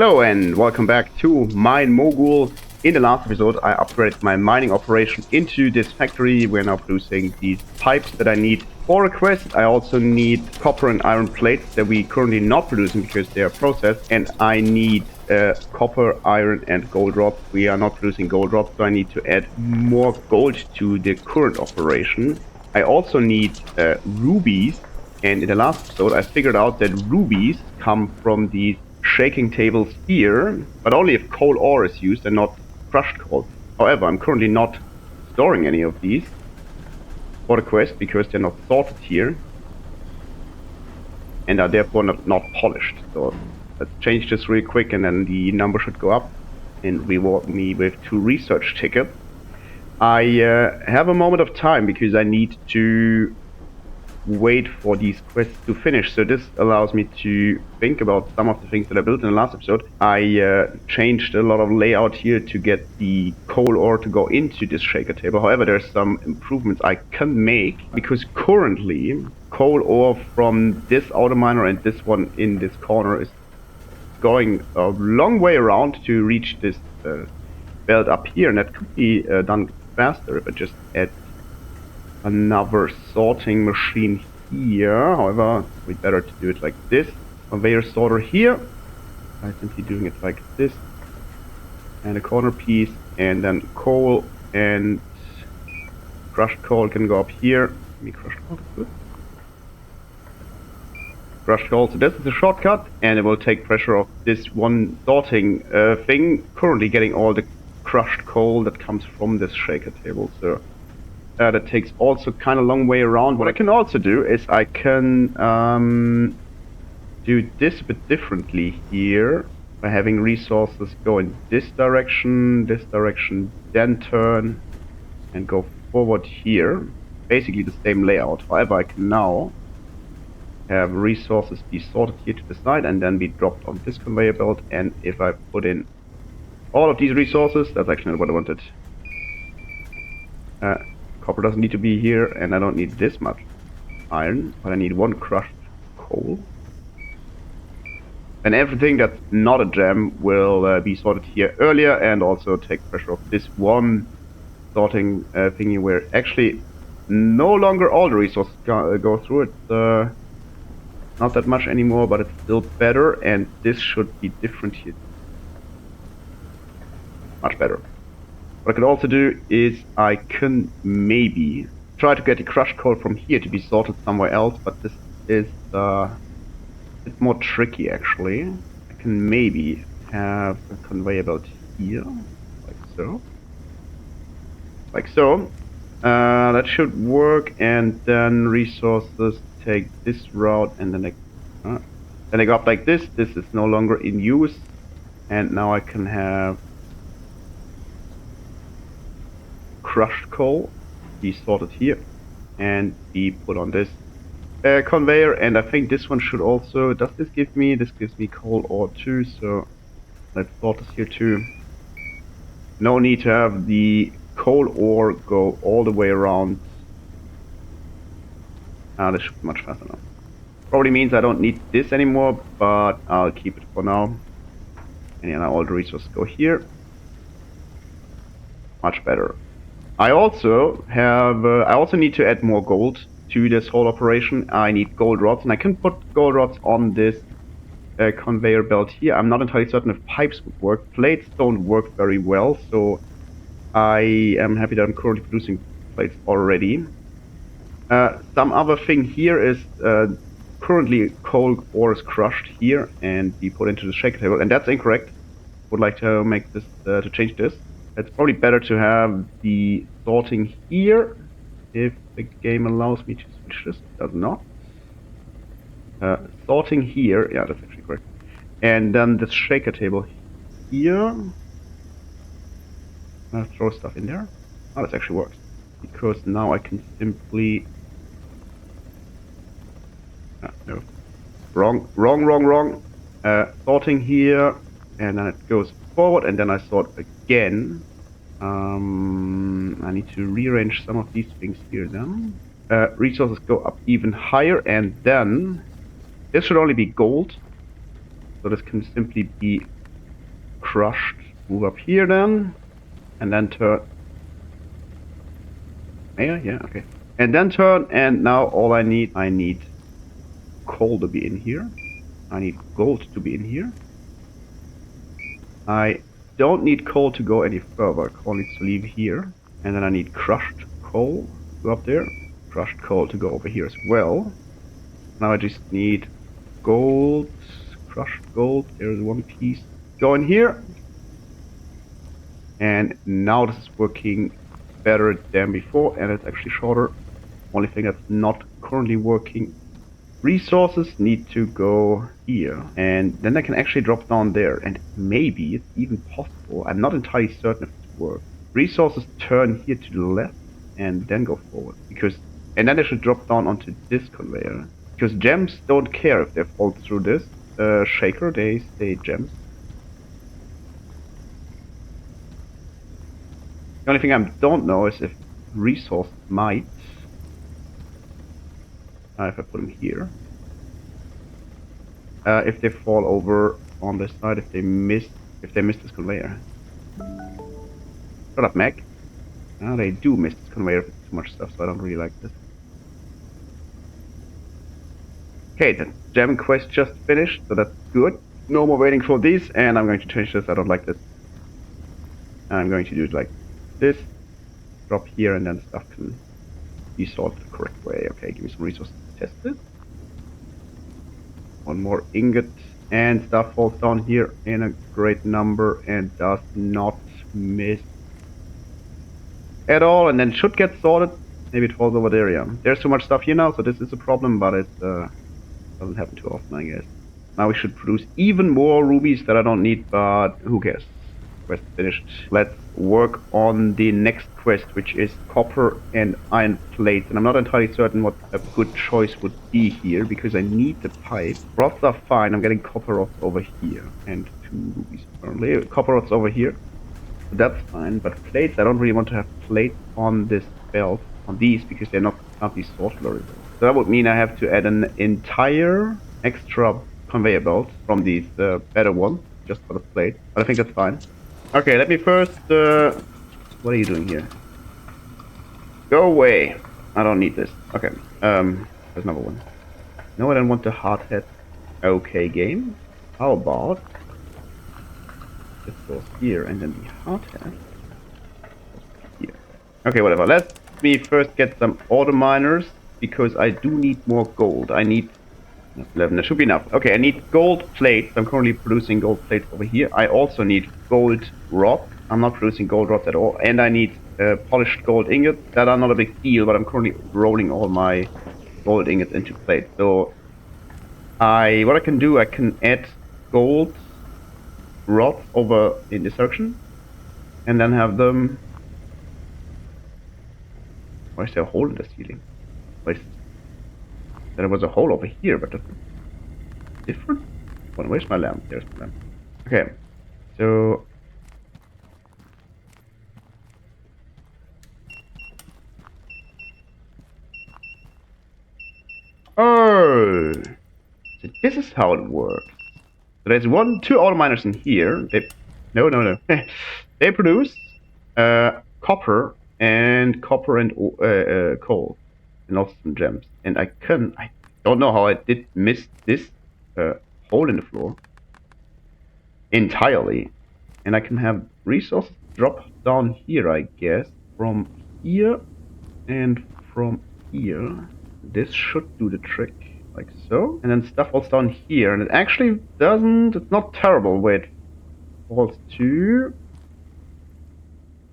Hello and welcome back to Mine Mogul. In the last episode I upgraded my mining operation into this factory. We're now producing these pipes that I need for a quest. I also need copper and iron plates that we currently not producing because they are processed, and I need copper, iron and gold rods. We are not producing gold rods, so I need to add more gold to the current operation. I also need rubies, and in the last episode I figured out that rubies come from these shaking tables here, but only if coal ore is used and not crushed coal. However, I'm currently not storing any of these for the quest because they're not sorted here and are therefore not polished. So let's change this real quick and then the number should go up and reward me with 2 research tickets. I have a moment of time because I need to wait for these quests to finish, so this allows me to think about some of the things that I built in the last episode. I changed a lot of layout here to get the coal ore to go into this shaker table. However, there's some improvements I can make because currently coal ore from this auto miner and this one in this corner is going a long way around to reach this belt up here, and that could be done faster if I just add another sorting machine here. However, we better to do it like this. Conveyor sorter here. I'm simply doing it like this. And a corner piece, and then coal and crushed coal can go up here. Maybe crushed coal is good. Crushed coal, so this is a shortcut, and it will take pressure off this one sorting thing. Currently getting all the crushed coal that comes from this shaker table, so that takes also kind of long way around. What I can also do is I can do this a bit differently here by having resources go in this direction, then turn and go forward here. Basically the same layout. However, I can now have resources be sorted here to the side and then be dropped on this conveyor belt. And if I put in all of these resources, that's actually not what I wanted. Copper doesn't need to be here, and I don't need this much iron, but I need 1 crushed coal. And everything that's not a gem will be sorted here earlier and also take pressure off this one sorting thingy where actually no longer all the resources go through. It's not that much anymore, but it's still better, and this should be different here. Much better. What I could also do is I can maybe try to get the crushed coal from here to be sorted somewhere else, but this is it's more tricky actually. I can maybe have a conveyor belt here, like so. Like so. That should work, and then resources take this route, and then they go up like this. This is no longer in use, and now I can have crushed coal be sorted here and be put on this conveyor. And I think this one should also, does this give me, this gives me coal ore too, so let's sort this here too. No need to have the coal ore go all the way around. This should be much faster now. Probably means I don't need this anymore, but I'll keep it for now. And yeah, now all the resources go here. Much better. I also need to add more gold to this whole operation. I need gold rods, and I can put gold rods on this conveyor belt here. I'm not entirely certain if pipes would work. Plates don't work very well, so I am happy that I'm currently producing plates already. Some other thing here is currently coal ore is crushed here and be put into the shaker table, and that's incorrect. Would like to make this to change this. It's probably better to have the sorting here, if the game allows me to switch this. It does not. Sorting here, yeah, that's actually correct. And then this shaker table here. I'll throw stuff in there. Oh, this actually works. Because now I can simply... no. Wrong. Sorting here, and then it goes forward, and then I sort again. I need to rearrange some of these things here then. Resources go up even higher, and then this should only be gold, so this can simply be crushed. Move up here then, and then turn. Yeah, okay. And then turn, and now all I need coal to be in here. I need gold to be in here. I don't need coal to go any further. Coal needs to leave here. And then I need crushed coal to go up there. Crushed coal to go over here as well. Now I just need gold. Crushed gold. There's one piece. Go in here. And now this is working better than before. And it's actually shorter. Only thing that's not currently working. Resources need to go here, and then I can actually drop down there, and maybe it's even possible. I'm not entirely certain if it works. Resources turn here to the left and then go forward, and then they should drop down onto this conveyor, because gems don't care if they fall through this shaker, they stay gems. The only thing I don't know is if resource might, if I put them here. If they fall over on this side, if they miss this conveyor. Shut up, Mac. Now they do miss this conveyor if it's too much stuff, so I don't really like this. Okay, the gem quest just finished, so that's good. No more waiting for these, and I'm going to change this. I don't like this. I'm going to do it like this. Drop here, and then stuff can be sorted the correct way. Okay, give me some resources to test this. One more ingot, and stuff falls down here in a great number and does not miss at all, and then should get sorted. Maybe it falls over there, yeah. There's too much stuff here now, so this is a problem, but it doesn't happen too often, I guess. Now we should produce even more rubies that I don't need, but who cares? Quest finished. Let's work on the next quest, which is copper and iron plates. And I'm not entirely certain what a good choice would be here, because I need the pipe. Rods are fine. I'm getting copper rods over here. And 2 rubies apparently. Copper rods over here. That's fine. But plates, I don't really want to have plates on this belt, on these, because they're not can't be sorted very well. So that would mean I have to add an entire extra conveyor belt from these better ones, just for the plate. But I think that's fine. Okay, let me first, what are you doing here? Go away. I don't need this. Okay, there's another one. No, I don't want the hard hat. Okay, game. How about this goes here, and then the hard hat goes here. Okay, whatever. Let me first get some auto miners, because I do need more gold. I need 11, that should be enough. Okay, I need gold plates. I'm currently producing gold plates over here. I also need gold rods. I'm not producing gold rods at all. And I need polished gold ingots. That are not a big deal, but I'm currently rolling all my gold ingots into plates. So what I can do, I can add gold rods over in this section, and then have them. Why is there a hole in the ceiling? There was a hole over here, but that's different. Where's my lamp? There's my lamp. Okay, so oh, so this is how it works. So there's 2 auto miners in here. No. They produce copper and coal, and also some gems. And I don't know how I did miss this hole in the floor entirely. And I can have resources drop down here, I guess, from here and from here. This should do the trick, like so. And then stuff falls down here, and it actually doesn't, it's not terrible where it falls to.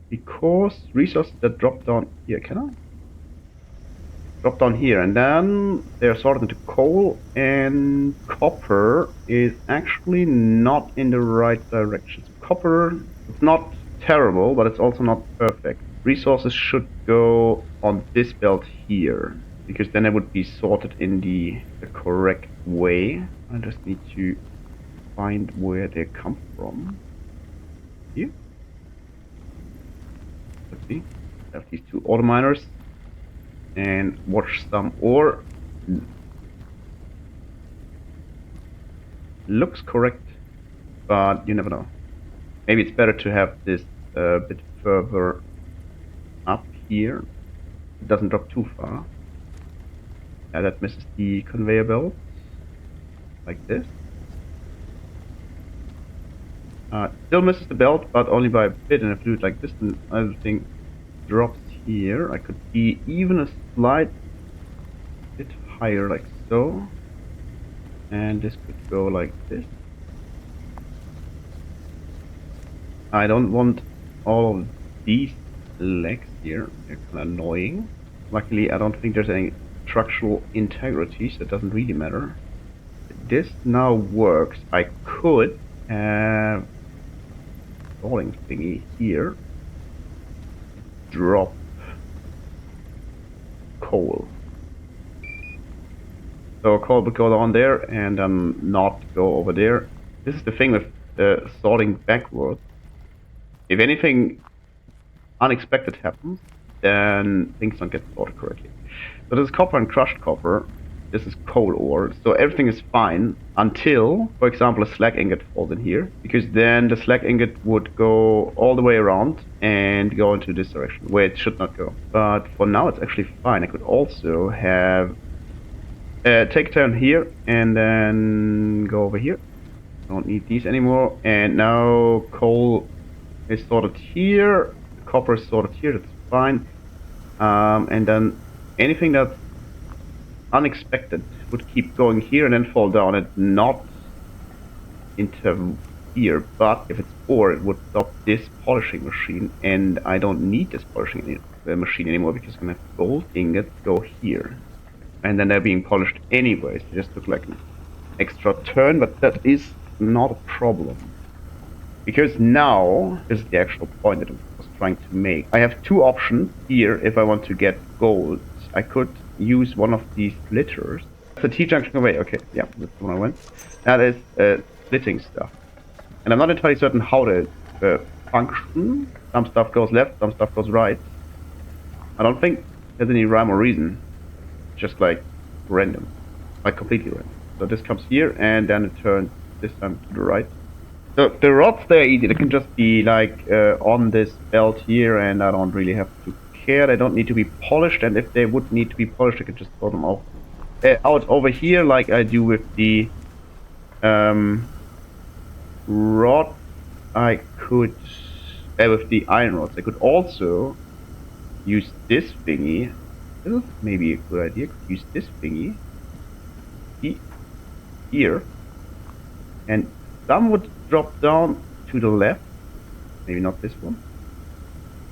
Because resources that drop down here, can I? Drop down here, and then they're sorted into coal, and copper is actually not in the right direction. So copper, it's not terrible, but it's also not perfect. Resources should go on this belt here, because then it would be sorted in the correct way. I just need to find where they come from. Here. Let's see. I have these 2 auto miners. And watch some ore. Looks correct, but you never know. Maybe it's better to have this a bit further up here. It doesn't drop too far. Yeah, that misses the conveyor belt. Like this. Still misses the belt, but only by a bit. And if I do it like this, then everything drops here. I could be even a slight bit higher, like so. And this could go like this. I don't want all of these legs here. They're kind of annoying. Luckily, I don't think there's any structural integrity, so it doesn't really matter. This now works. I could have stalling thingy here. Drop coal. So coal would go on there and not go over there. This is the thing with sorting backwards. If anything unexpected happens, then things don't get sorted correctly. So this is copper and crushed copper. This is coal ore. So everything is fine until, for example, a slag ingot falls in here. Because then the slag ingot would go all the way around and go into this direction, where it should not go. But for now, it's actually fine. I could also have take a turn here and then go over here. Don't need these anymore. And now coal is sorted here. Copper is sorted here. That's fine. And then anything that's unexpected would keep going here and then fall down and not into here. But if it's ore, it would stop this polishing machine, and I don't need this polishing machine anymore because I'm gonna have gold ingots go here, and then they're being polished anyways. They just look like an extra turn, but that is not a problem. Because now, this is the actual point that I was trying to make. I have two options here if I want to get gold. I could use one of these splitters. That's a T-junction away. Okay, yeah, that's the one I went. That is splitting stuff. And I'm not entirely certain how to function. Some stuff goes left, some stuff goes right. I don't think there's any rhyme or reason. Just like random. Like completely random. So this comes here and then it turns this time to the right. So the rods, they're easy. They can just be like on this belt here, and I don't really have to care. They don't need to be polished, and if they would need to be polished, I could just throw them out over here, like I do with the rod. I could with the iron rods. I could also use this thingy. This is maybe a good idea. Could use this thingy here, and some would drop down to the left, maybe not this one,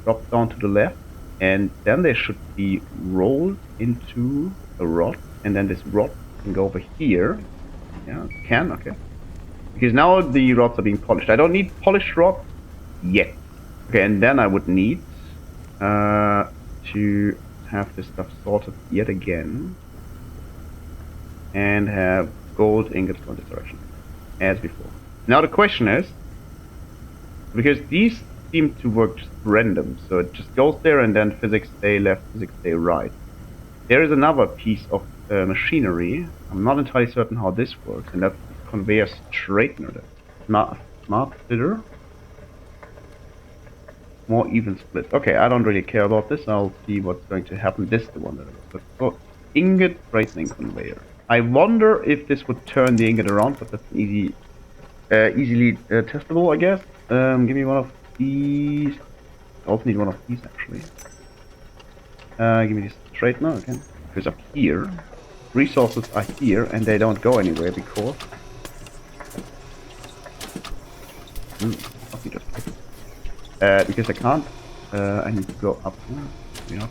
drop down to the left, and then they should be rolled into a rod, and then this rod can go over here. Yeah, it can, okay. Because now the rods are being polished. I don't need polished rods yet. Okay, and then I would need to have this stuff sorted yet again, and have gold ingots go in this direction, as before. Now the question is, because these seem to work just random, so it just goes there and then physics stay left, physics stay right. There is another piece of machinery. I'm not entirely certain how this works, and that's conveyor straightener. Smart splitter. More even split. Okay, I don't really care about this. I'll see what's going to happen. This is the one that I was. Oh, ingot straightening conveyor. I wonder if this would turn the ingot around, but that's easily testable, I guess. Give me one of these. I also need one of these, actually. Give me this straightener again. Because up here, resources are here, and they don't go anywhere because... let me just pick it. Because I can't. I need to go up here. Maybe not.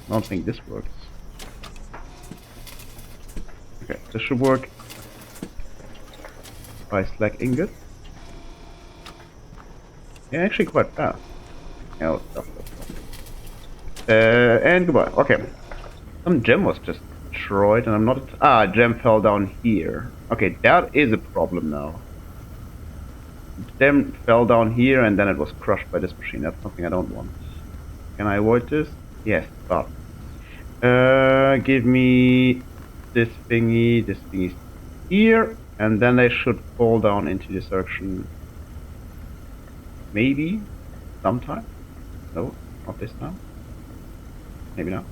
I don't think this works. Okay, this should work. By slag ingot. Yeah, actually quite fast. Oh, stuff. And goodbye. Okay. Some gem was just destroyed, and I'm not. Ah, gem fell down here. Okay, that is a problem now. Gem fell down here, and then it was crushed by this machine. That's something I don't want. Can I avoid this? Yes, but. Give me this thingy. This thingy's here. and then they should fall down into this direction. Maybe sometime. No, not this time. Maybe not.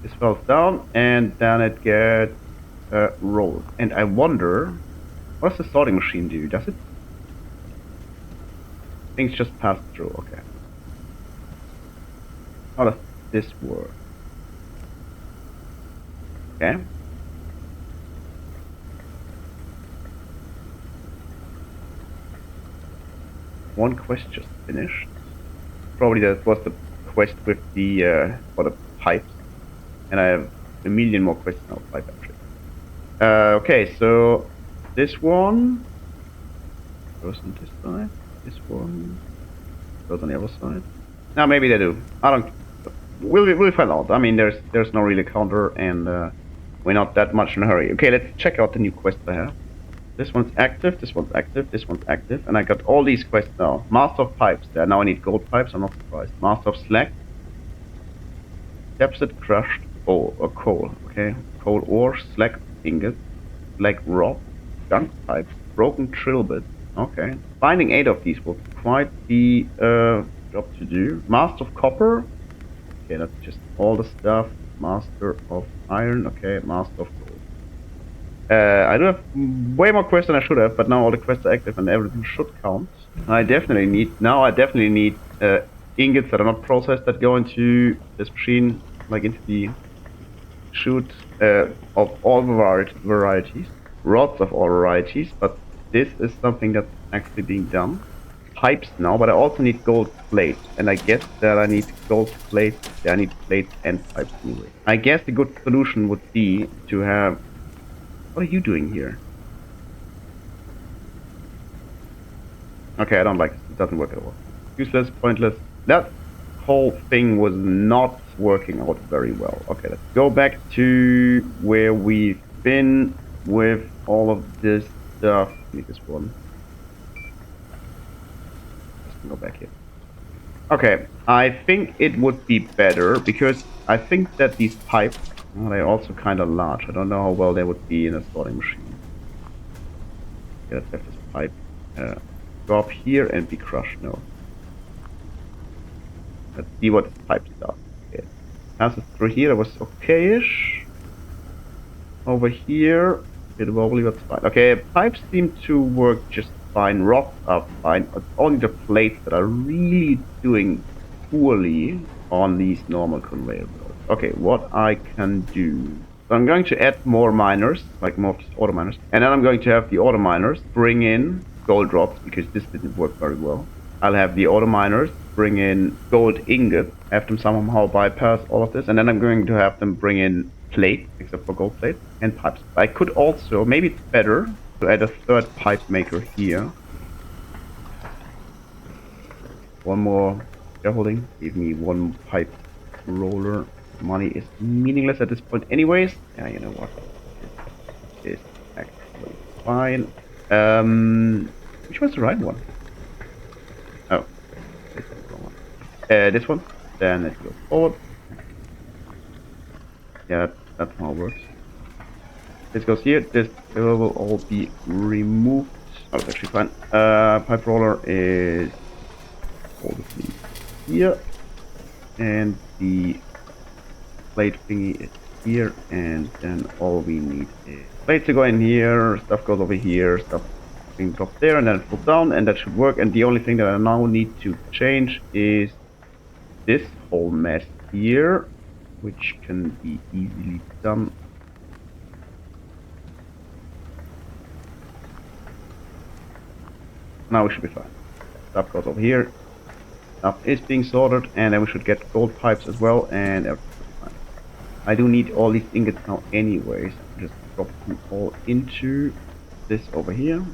This falls down, and then it gets rolled. And I wonder, what does the sorting machine do? Does it? Things just pass through. Okay. How does this work? Okay. One quest just finished. Probably that was the quest with the for the pipes, and I have a million more quests now. 5 actually. Okay, so this one goes on this side. This one goes on the other side. Now maybe they do. I don't. We'll find out. I mean, there's no really counter, and we're not that much in a hurry. Okay, let's check out the new quest I have. This one's active, this one's active, this one's active, and I got all these quests now. Master of Pipes, there. Now I need gold pipes, I'm not surprised. Master of Slag. Deposit crushed ore, or coal, okay. Coal ore, slag ingot, slag rod, junk pipes, broken drill bit, okay. Finding 8 of these will quite be a job to do. Master of Copper, okay, that's just all the stuff. Master of Iron, okay. Master of Gold. I do have way more quests than I should have, but now all the quests are active and everything should count. I definitely need ingots that are not processed that go into this machine, like into the chute of all varieties, rods of all varieties, but this is something that's actually being done. Pipes now, but I also need gold plates, and I guess that I need gold plates, yeah, I need plates and pipes anyway. I guess the good solution would be to have... What are you doing here? Okay, I don't like it. It doesn't work at all. Useless, pointless. That whole thing was not working out very well. Okay, let's go back to where we've been with all of this stuff. Need this one. Let's go back here. Okay, I think it would be better because I think that these pipes, well, they're also kind of large. I don't know how well they would be in a sorting machine. Okay, let's have this pipe go up here and be crushed. No. Let's see what this pipe does. Okay. Passes through here, it was okay-ish. Over here, it wobbly, but fine. Okay, pipes seem to work just fine. Rocks are fine. It's only the plates that are really doing poorly on these normal conveyor belts. Okay, what I can do. So I'm going to add more miners, like more auto miners. And then I'm going to have the auto miners bring in gold drops, because this didn't work very well. I'll have the auto miners bring in gold ingots, have them somehow bypass all of this, and then I'm going to have them bring in plate, except for gold plate, and pipes. I could also, maybe it's better to add a third pipe maker here. One more shareholding, give me one pipe roller. Money is meaningless at this point anyways. Yeah, you know what? This is actually fine. Which one's the right one? Oh, this is the wrong one. This one. Then it goes forward. Yeah, that's how it works. This goes here. This will all be removed. Oh, it's actually fine. Pipe roller is all the things here, and the plate thingy is here, and then all we need is plates to go in here. Stuff goes over here. Stuff being dropped there, and then it falls down, and that should work. And the only thing that I now need to change is this whole mess here, which can be easily done. Now we should be fine. Stuff goes over here. Stuff is being sorted, and then we should get gold pipes as well, and everything's fine. I do need all these ingots now anyways. Just drop them all into this over here.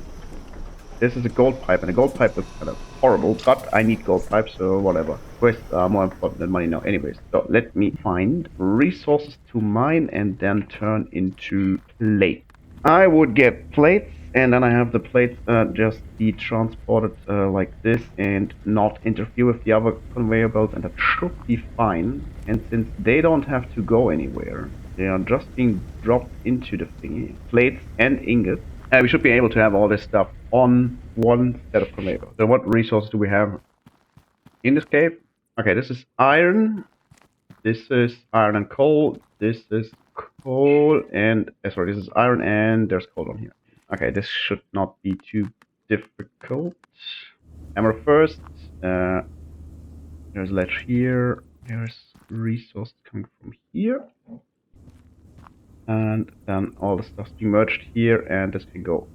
This is a gold pipe, and a gold pipe looks kind of horrible, but I need gold pipes, so whatever. Quests are more important than money now anyways. So let me find resources to mine and then turn into plate. I would get plates, and then I have the plates just be transported like this and not interfere with the other conveyor belts, and that should be fine. And since they don't have to go anywhere, They are just being dropped into the thingy. Plates and ingots. We should be able to have all this stuff on one set of conveyor belts. So what resources do we have in this cave? Okay, this is iron. This is iron and coal. This is coal and sorry, this is iron and there's coal on here. Okay, this should not be too difficult. Hammer first. There's ledge here. There's resource coming from here. And then all the stuff's being merged here, and this can go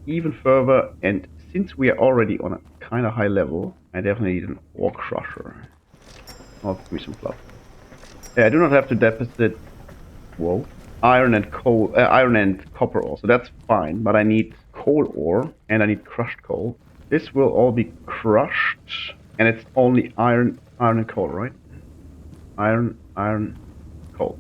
even further. And since we are already on a kind of high level, I definitely need an ore crusher. Oh, give me some fluff. Yeah, I do not have to deposit. Whoa. Iron and coal, iron and copper ore, so that's fine. But I need coal ore and I need crushed coal. This will all be crushed, and it's only iron, iron and coal, right? Iron, iron, coal.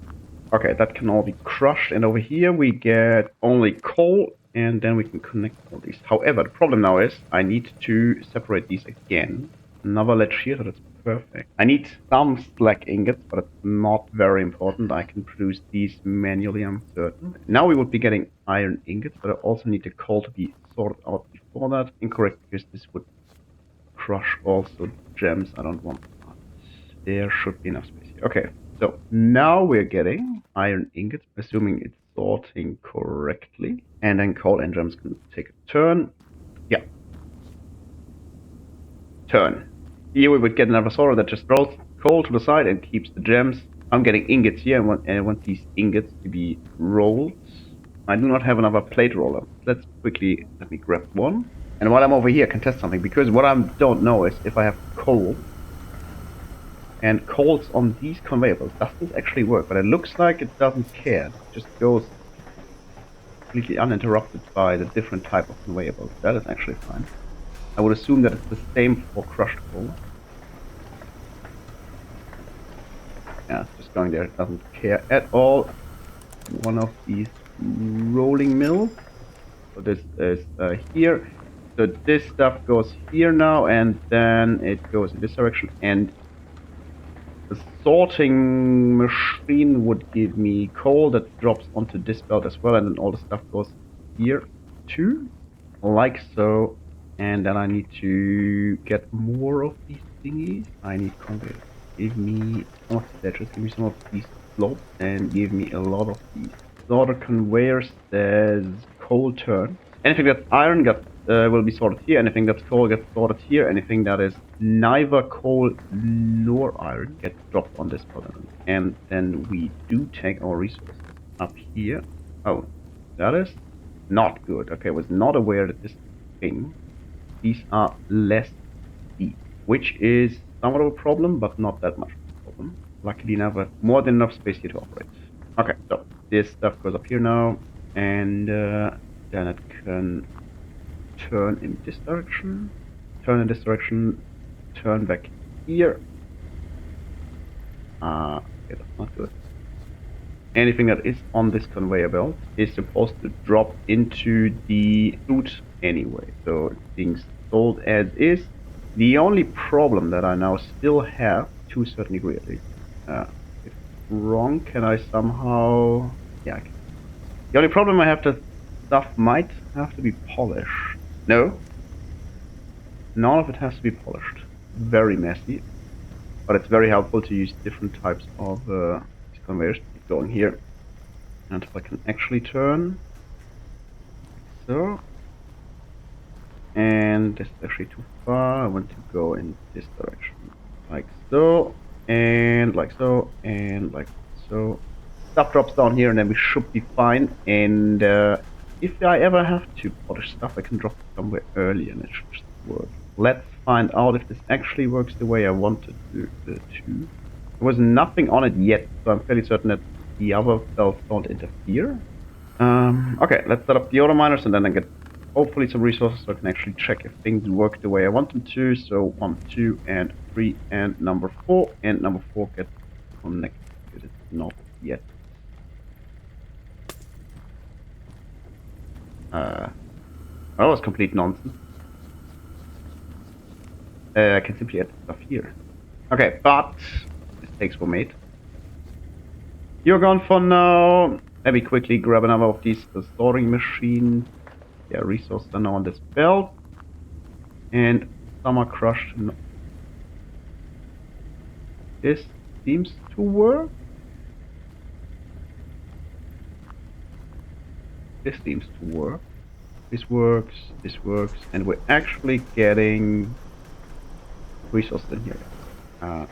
Okay, that can all be crushed, and over here we get only coal, and then we can connect all these. However, the problem now is I need to separate these again. Another ledge here, so that's perfect. I need some slack ingots, but it's not very important. I can produce these manually, I'm certain. Now we would be getting iron ingots, but I also need the coal to be sorted out before that. Incorrect, because this would crush also gems. I don't want that. There should be enough space here. Okay, so now we're getting iron ingots, assuming it's sorting correctly. And then coal and gems can take a turn. Yeah. Turn. Here we would get another sorter that just throws coal to the side and keeps the gems. I'm getting ingots here, and I want these ingots to be rolled. I do not have another plate roller. Let me grab one. And while I'm over here, I can test something, because what I don't know is if I have coal, and coals on these conveyor belts, does this actually work? But it looks like it doesn't care. It just goes completely uninterrupted by the different type of conveyor belts. That is actually fine. I would assume that it's the same for crushed coal. Yeah, it's just going there. It doesn't care at all. One of these rolling mills. So this is here. So this stuff goes here now, and then it goes in this direction. And the sorting machine would give me coal that drops onto this belt as well, and then all the stuff goes here too, like so. And then I need to get more of these thingies. I need conveyors. Give me some of the ledges, give me some of these slopes, and give me a lot of these. Sorter conveyors says coal turn. Anything that's iron will be sorted here. Anything that's coal gets sorted here. Anything that is neither coal nor iron gets dropped on this button. And then we do take our resources up here. Oh, that is not good. Okay, I was not aware that this thing, these are less deep, which is somewhat of a problem, but not that much of a problem. Luckily enough, I have more than enough space here to operate. Okay, so this stuff goes up here now, and then it can turn in this direction, turn in this direction, turn back here. Okay, that's not good. Anything that is on this conveyor belt is supposed to drop into the chute anyway, so it's being sold as is. The only problem that I now still have, to a certain degree at least, if wrong, can I somehow... Yeah, I can. The only problem I have, that stuff might have to be polished. No. None of it has to be polished. Very messy. But it's very helpful to use different types of conveyors. Keep going here. And if I can actually turn. So. And this is actually too far. I want to go in this direction. Like so. And like so. And like so. Stuff drops down here, and then we should be fine. And if I ever have to polish stuff, I can drop it somewhere early and it should just work. Let's find out if this actually works the way I wanted to. There was nothing on it yet, so I'm fairly certain that the other belts don't interfere. Okay, let's set up the auto miners, and then I get hopefully some resources so I can actually check if things work the way I want them to. So 1, 2, and 3, and number 4, and number 4 gets connected because it's not yet. That was complete nonsense. I can simply add stuff here. Okay, but mistakes were made. You're gone for now. Let me quickly grab another of these sorting machines. Yeah, resources are now on this belt. And some are crushed. No. This seems to work. This seems to work. This works. This works. And we're actually getting resources in here.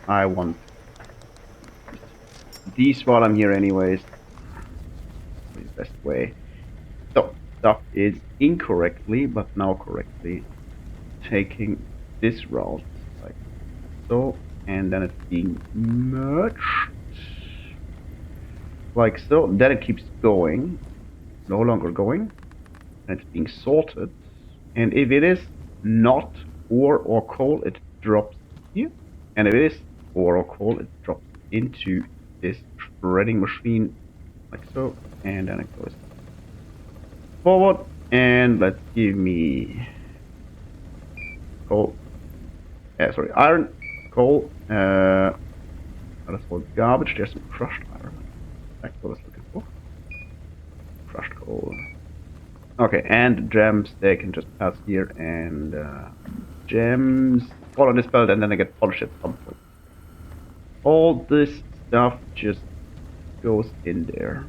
I want these while I'm here anyways. The best way. So, stuff is incorrectly, but now correctly, taking this route like so, and then it's being merged like so. Then it keeps going, no longer going, and it's being sorted. And if it is not ore or coal, it drops here. And if it is ore or coal, it drops into this shredding machine like so, and then it goes forward. And let's give me coal. Sorry, iron, coal. That's for garbage. There's some crushed iron. That's what I was looking for. Crushed coal. Okay, and gems. They can just pass here and gems fall on this belt, and then they get polished at some point. All this stuff just goes in there.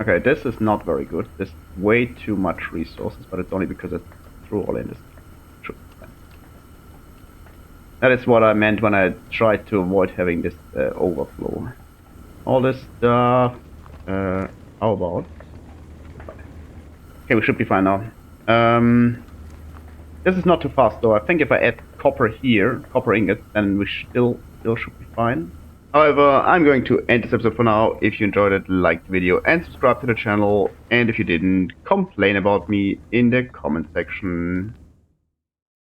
Okay, this is not very good. There's way too much resources, but it's only because I threw all in this. That is what I meant when I tried to avoid having this overflow. All this stuff. How about? Okay, we should be fine now. This is not too fast though. I think if I add copper here, copper ingots, then we still should be fine. However, I'm going to end this episode for now. If you enjoyed it, like the video and subscribe to the channel. And if you didn't, complain about me in the comment section.